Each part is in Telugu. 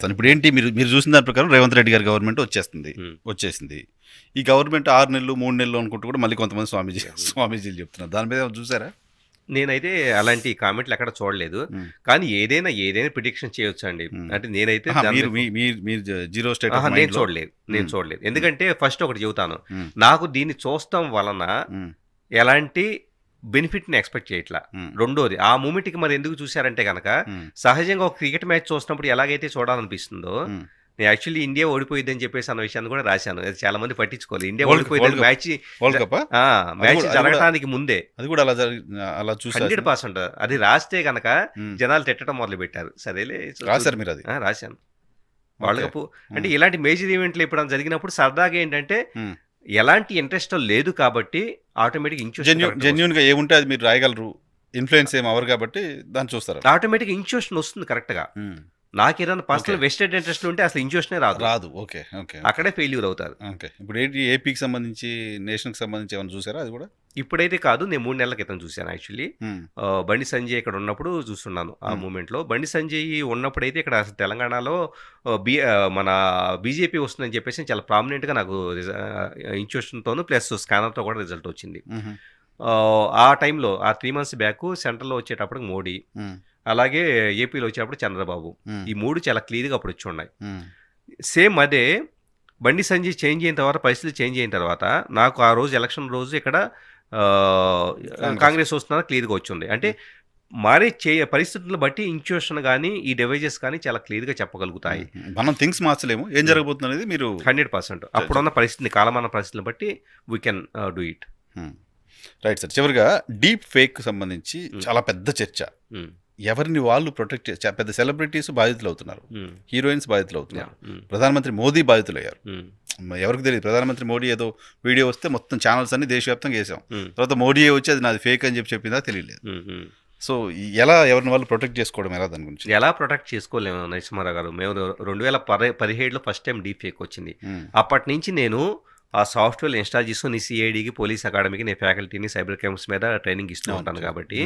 తను ఇప్పుడేంటి మీరు మీరు చూసిన దాని ప్రకారం రేవంత్ రెడ్డి గారి గవర్నమెంట్ వచ్చేసింది. ఈ గవర్నమెంట్ 6 నెలలు 3 నెలలు అనుకుంటూ కూడా మళ్ళీ కొంతమంది స్వామీజీలు చెప్తున్నారు. దాని మీద ఏమైనా చూసారా? నేనైతే అలాంటి కామెంట్లు ఎక్కడ చూడలేదు. కానీ ఏదైనా ప్రిడిక్షన్ చేయొచ్చు అండి. అంటే నేనైతే జీరో స్టేట్ నేను చూడలేదు. ఎందుకంటే ఫస్ట్ ఒకటి చెబుతాను, నాకు దీన్ని చూస్తాం వలన ఎలాంటి బెనిఫిట్ ని ఎక్స్పెక్ట్ చేయట్లా. రెండోది, ఆ మూమెంట్కి మరి ఎందుకు చూశారంటే కనుక, సహజంగా ఒక క్రికెట్ మ్యాచ్ చూసినప్పుడు ఎలాగైతే చూడాలనిపిస్తుందో, నేను యాక్చువల్లీ ఇండియా ఓడిపోయింది అని చెప్పేసి అన్న విషయాన్ని కూడా రాశాను. అది చాలా మంది పట్టించుకోవాలి. ఇండియా ఓడిపోయింది మ్యాచ్ జరగడానికి ముందే అది కూడా అలా 100% అది రాస్తే కనుక జనాలు తిట్టడం మొదలు పెట్టారు. సరేలే రాశారు మీరు? అది రాశాను. వరల్డ్ కప్ అంటే ఇలాంటి మేజర్ ఈవెంట్లు ఎప్పుడు జరిగినప్పుడు సరదాగా ఏంటంటే ఎలాంటి ఇంట్రెస్ట్ లేదు కాబట్టి ఆటోమేటిక్ జెన్యూన్ గా ఏముంటే అది మీరు రాయగలరు. ఇన్ఫ్లుయెన్స్ ఏం అవరు కాబట్టి దాన్ని చూస్తారు. ఆటోమేటిక్ ఇంట్యూషన్ వస్తుంది కరెక్ట్ గా. నాకు ఏదైనా పర్సనల్ వెస్టెడ్ ఇంట్రెస్ట్ ఉంటే అసలు ఇంట్యూషనే రాదు. ఓకే ఓకే, అక్కడే ఫెయిల్యూర్ అవుతారు. ఓకే, ఇప్పుడు ఏంటి ఏపీకి సంబంధించి నేషన్కి సంబంధించి ఏమైనా చూసారా? అది కూడా ఇప్పుడైతే కాదు, నేను 3 నెలల క్రితం చూశాను. యాక్చువల్లీ బండి సంజయ్ ఇక్కడ ఉన్నప్పుడు చూస్తున్నాను. ఆ మూమెంట్లో బండి సంజయ్ ఉన్నప్పుడైతే ఇక్కడ తెలంగాణలో మన బీజేపీ వస్తుందని చెప్పేసి చాలా ప్రామినెంట్గా నాకు ఇంట్యూషన్తోను ప్లస్ స్కానర్తో కూడా రిజల్ట్ వచ్చింది. ఆ టైంలో ఆ 3 months బ్యాక్ సెంట్రల్లో వచ్చేటప్పుడు మోడీ, అలాగే ఏపీలో వచ్చేటప్పుడు చంద్రబాబు, ఈ 3 చాలా క్లియర్గా అప్పుడు వచ్చి ఉన్నాయి. సేమ్ అదే బండి సంజయ్ చేంజ్ అయిన తర్వాత, పరిస్థితులు చేంజ్ అయిన తర్వాత నాకు ఆ రోజు ఎలక్షన్ రోజు ఇక్కడ కాంగ్రెస్ వస్తున్నా క్లియర్గా వచ్చింది. అంటే మారే పరిస్థితులను బట్టి ఇంట్యూషన్ కానీ ఈ డివైజెస్ కానీ చాలా క్లియర్గా చెప్పగలుగుతాయి. మనం థింగ్స్ మార్చలేము, ఏం జరగబోతుంది అనేది మీరు 100% అప్పుడున్న పరిస్థితిని, కాలమాన పరిస్థితులను బట్టి we can do it. Right sir. చివరిగా డీప్ ఫేక్ సంబంధించి చాలా పెద్ద చర్చ. ఎవరిని వాళ్ళు ప్రొటెక్ట్ పెద్ద సెలబ్రిటీస్ బాధితులు అవుతున్నారు, హీరోయిన్స్ బాధితులు అవుతున్నారు, ప్రధానమంత్రి మోదీ బాధితులు అయ్యారు. ఎవరికి తెలియదు, ప్రధానమంత్రి మోడీ ఏదో వీడియో వస్తే మొత్తం ఛానల్స్ అన్ని దేశవ్యాప్తంగా వేసాం, తర్వాత మోడీ వచ్చి అది నాది ఫేక్ అని చెప్పిందా తెలియలేదు. సో ఎలా ఎవరిని వాళ్ళు ప్రొటెక్ట్ చేసుకోవడం, ఎలా దాని గురించి ఎలా ప్రొటెక్ట్ చేసుకోలేము నరసింహారావు గారు. మేము 2017లో ఫస్ట్ టైం డీప్ ఫేక్ వచ్చింది. అప్పటి నుంచి నేను ఆ సాఫ్ట్వేర్ ఇన్స్టాల్ చేసుకుని సిఐడికి, పోలీస్ అకాడమీకి నేను ఫ్యాకల్టీని సైబర్ క్రైమ్స్ మీద ట్రైనింగ్ ఇస్తూ ఉంటాను. కాబట్టి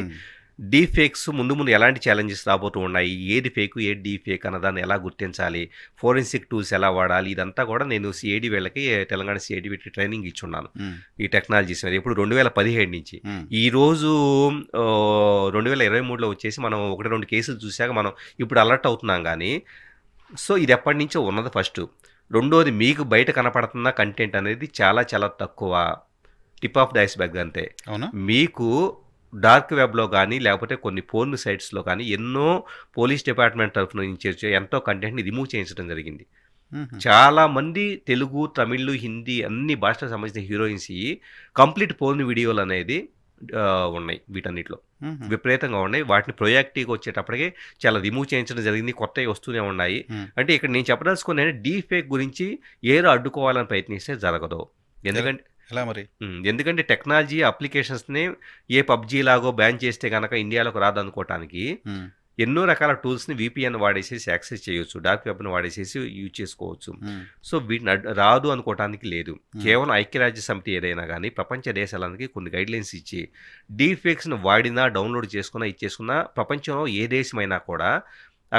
డీప్ ఫేక్స్ ముందు ఎలా ఛాలెంజెస్ రాబోతూ ఉన్నాయి, ఏది ఫేక్ ఏది డీప్ ఫేక్ అన్నదాన్ని ఎలా గుర్తించాలి, ఫోరెన్సిక్ టూల్స్ ఎలా వాడాలి, ఇదంతా కూడా నేను సిఐడి వీళ్ళకి, తెలంగాణ సిఐడి వీళ్ళకి ట్రైనింగ్ ఇచ్చున్నాను ఈ టెక్నాలజీస్ మీద. ఇప్పుడు 2017 నుంచి ఈరోజు 2023లో వచ్చేసి మనం 1-2 కేసులు చూశాక మనం ఇప్పుడు అలర్ట్ అవుతున్నాం. కానీ సో ఇది ఎప్పటి నుంచో ఉన్నది ఫస్ట్. రెండోది, మీకు బయట కనపడుతున్న కంటెంట్ అనేది చాలా చాలా తక్కువ, టిప్ ఆఫ్ ద ఐస్బర్గ్ అంతే. మీకు డార్క్ వెబ్లో కానీ లేకపోతే కొన్ని పోర్న్ సైట్స్లో కానీ ఎన్నో పోలీస్ డిపార్ట్మెంట్ తరఫున నుంచి ఎంతో కంటెంట్ని రిమూవ్ చేయించడం జరిగింది. చాలామంది తెలుగు, తమిళ్, హిందీ అన్ని భాషలకు సంబంధించిన హీరోయిన్స్ కంప్లీట్ పోర్న్ వీడియోలు అనేది ఉన్నాయి. వీటన్నిటిలో విపరీతంగా ఉన్నాయి. వాటిని ప్రొయాక్టివ్గా వచ్చేటప్పటికే చాలా రిమూవ్ చేయించడం జరిగింది. కొత్తవి వస్తూనే ఉన్నాయి. అంటే ఇక్కడ నేను చెప్పదలుచుకునే డీప్ ఫేక్ గురించి ఏదో అడ్డుకోవాలని ప్రయత్నిస్తే జరగదు. ఎందుకంటే టెక్నాలజీ అప్లికేషన్స్ని ఏ పబ్జీ లాగో బ్యాన్ చేస్తే కనుక ఇండియాలోకి రాదనుకోవటానికి ఎన్నో రకాల టూల్స్ని VPN వాడేసేసి యాక్సెస్ చేయొచ్చు, డార్క్ వెబ్ని వాడేసేసి యూజ్ చేసుకోవచ్చు. సో వీటిని రాదు అనుకోవటానికి లేదు. కేవలం ఐక్యరాజ్య సమితి ఏదైనా కానీ ప్రపంచ దేశాలకి కొన్ని గైడ్లైన్స్ ఇచ్చి డీప్ ఫేక్స్ని వాడినా, డౌన్లోడ్ చేసుకున్నా, ఇచ్చేసుకున్నా ప్రపంచంలో ఏ దేశమైనా కూడా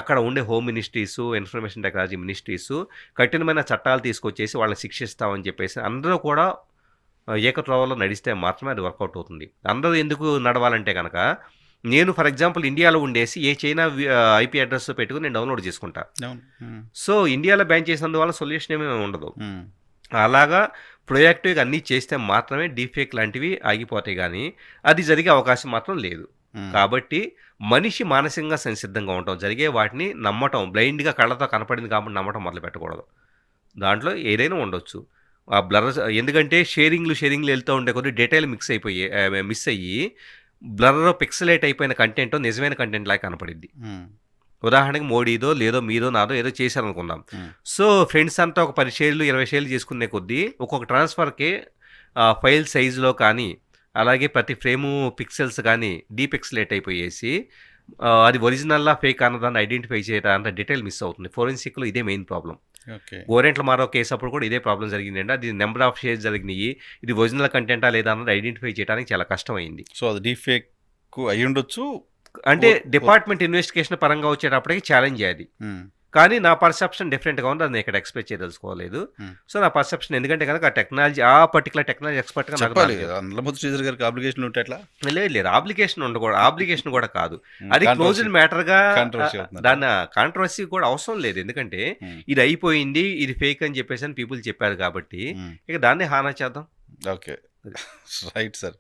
అక్కడ ఉండే home ministries, information technology ministries కఠినమైన చట్టాలు తీసుకొచ్చేసి వాళ్ళని శిక్షిస్తామని చెప్పేసి అందరూ కూడా ఏకత్రోవలో నడిస్తే మాత్రమే అది వర్కౌట్ అవుతుంది. అందరూ ఎందుకు నడవాలంటే కనుక, నేను ఫర్ ఎగ్జాంపుల్ ఇండియాలో ఉండేసి ఏ చైనా IP అడ్రస్ పెట్టుకుని నేను డౌన్లోడ్ చేసుకుంటా. సో ఇండియాలో బ్యాన్ చేసినందువల్ల సొల్యూషన్ ఏమీ ఉండదు. అలాగా ప్రొయాక్టివ్గా అన్నీ చేస్తే మాత్రమే డీప్ ఫేక్ లాంటివి ఆగిపోతాయి. కానీ అది జరిగే అవకాశం మాత్రం లేదు. కాబట్టి మనిషి మానసికంగా సంసిద్ధంగా ఉండటం, జరిగే వాటిని నమ్మటం, బ్లైండ్గా కళ్ళతో కనపడింది కాబట్టి నమ్మటం మొదలు పెట్టకూడదు. దాంట్లో ఏదైనా ఉండొచ్చు. ఆ బ్లర్, ఎందుకంటే షేరింగ్లు వెళ్తూ ఉండే కొద్ది డీటెయిల్ మిస్ అయ్యి బ్లర్ పిక్సలేట్ అయిపోయిన కంటెంట్ నిజమైన కంటెంట్ లాగా కనపడింది. ఉదాహరణకి మోడీదో లేదో మీదో నాదో ఏదో చేశారనుకుందాం. సో ఫ్రెండ్స్ అంతా ఒక 10 షేర్లు 20 షేర్లు చేసుకునే కొద్దీ ఒక్కొక్క ట్రాన్స్ఫర్కి ఫైల్ సైజులో కానీ అలాగే ప్రతి ఫ్రేము పిక్సెల్స్ కానీ డీపిక్సలేట్ అయిపోయేసి అది ఒరిజినల్లా ఫేక్ అన్నదాన్ని ఐడెంటిఫై చేయడానికి డీటెయిల్ మిస్ అవుతుంది. ఫోరెన్సిక్లో ఇదే మెయిన్ ప్రాబ్లం. గోరెంట్ల మారో కేసు అప్పుడు కూడా ఇదే ప్రాబ్లం జరిగిందండి. అది నెంబర్ ఆఫ్ షేర్స్ జరిగినాయి, ఇది ఒరిజినల్ కంటెంటా లేదా అన్నది ఐడెంటిఫై చేయడానికి చాలా కష్టమైంది. సో అది డీప్ ఫేక్ అయి ఉండొచ్చు. అంటే డిపార్ట్మెంట్ ఇన్వెస్టిగేషన్ పరంగా వచ్చేటప్పటికి ఛాలెంజ్ అది. కానీ నా పర్సెప్షన్ డిఫరెంట్గా ఉంది, అది నేను ఇక్కడ ఎక్స్ప్రెస్ చేయదలుచుకోలేదు. సో నా పర్సెప్షన్ ఎందుకంటే కనుక ఆ టెక్నాలజీ, ఆ పర్టికులర్ టెక్నాలజీ ఎక్స్పర్ట్గా చెప్పాలి. నల్లమోతు శ్రీధర్ గారికి అప్లికేషన్ ఉంటే ఎట్లా? లేదు అప్లికేషన్ ఉండకూడదు, అప్లికేషన్ కూడా కాదు, అది క్లోజ్డ్ మ్యాటర్గా. దాని కాంట్రవర్సీ కూడా అవసరం లేదు, ఎందుకంటే ఇది అయిపోయింది, ఇది ఫేక్ అని చెప్పేసి అని పీపుల్ చెప్పారు కాబట్టి ఇక దాన్ని హానా చేద్దాం. Okay, right sir.